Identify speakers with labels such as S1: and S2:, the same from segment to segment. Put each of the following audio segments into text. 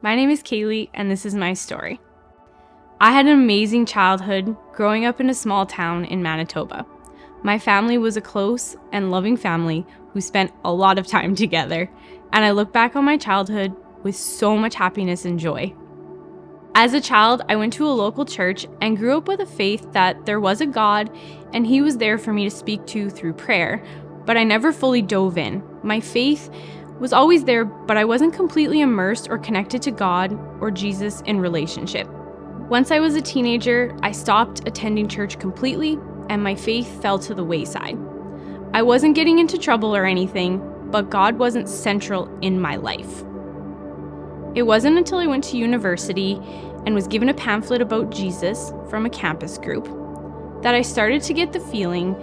S1: My name is Kaylee, and this is my story. I had an amazing childhood growing up in a small town in Manitoba. My family was a close and loving family who spent a lot of time together, and I look back on my childhood with so much happiness and joy. As a child, I went to a local church and grew up with a faith that there was a God and He was there for me to speak to through prayer, but I never fully dove in. My faith was always there, but I wasn't completely immersed or connected to God or Jesus in relationship. Once I was a teenager, I stopped attending church completely and my faith fell to the wayside. I wasn't getting into trouble or anything, but God wasn't central in my life. It wasn't until I went to university and was given a pamphlet about Jesus from a campus group that I started to get the feeling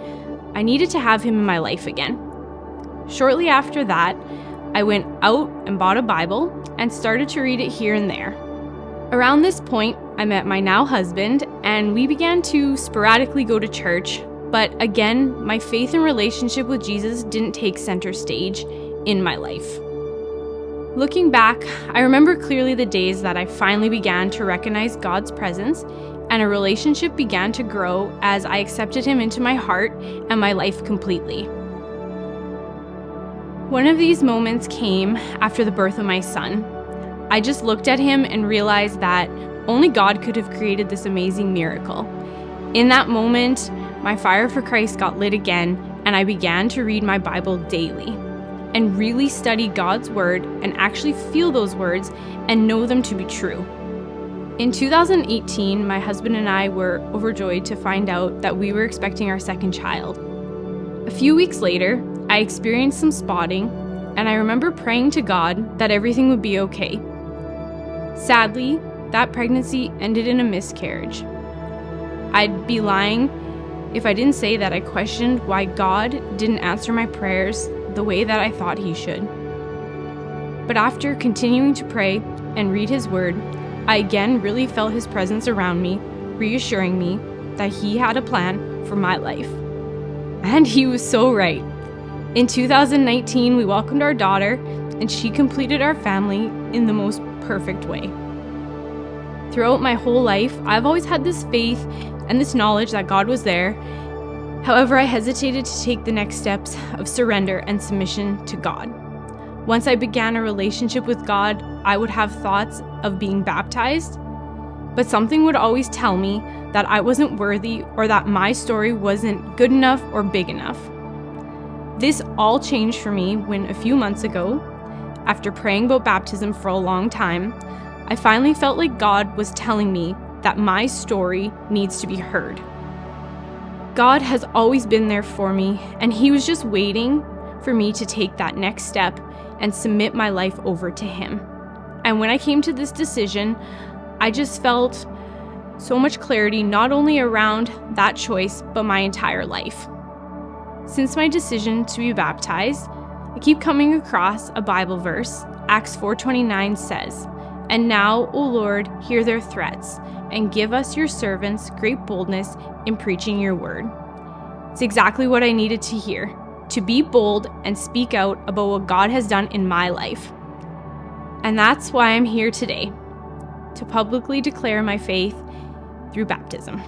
S1: I needed to have Him in my life again. Shortly after that, I went out and bought a Bible and started to read it here and there. Around this point, I met my now husband and we began to sporadically go to church, but again, my faith and relationship with Jesus didn't take center stage in my life. Looking back, I remember clearly the days that I finally began to recognize God's presence and a relationship began to grow as I accepted Him into my heart and my life completely. One of these moments came after the birth of my son. I just looked at him and realized that only God could have created this amazing miracle. In that moment, my fire for Christ got lit again, and I began to read my Bible daily and really study God's Word and actually feel those words and know them to be true. In 2018, my husband and I were overjoyed to find out that we were expecting our second child. A few weeks later, I experienced some spotting, and I remember praying to God that everything would be okay. Sadly, that pregnancy ended in a miscarriage. I'd be lying if I didn't say that I questioned why God didn't answer my prayers the way that I thought He should. But after continuing to pray and read His Word, I again really felt His presence around me, reassuring me that He had a plan for my life. And He was so right. In 2019, we welcomed our daughter, and she completed our family in the most perfect way. Throughout my whole life, I've always had this faith and this knowledge that God was there. However, I hesitated to take the next steps of surrender and submission to God. Once I began a relationship with God, I would have thoughts of being baptized, but something would always tell me that I wasn't worthy or that my story wasn't good enough or big enough. This all changed for me when a few months ago, after praying about baptism for a long time, I finally felt like God was telling me that my story needs to be heard. God has always been there for me, and He was just waiting for me to take that next step and submit my life over to Him. And when I came to this decision, I just felt so much clarity, not only around that choice, but my entire life. Since my decision to be baptized, I keep coming across a Bible verse. Acts 4:29 says, "And now, O Lord, hear their threats, and give us your servants great boldness in preaching your word." It's exactly what I needed to hear, to be bold and speak out about what God has done in my life. And that's why I'm here today, to publicly declare my faith through baptism.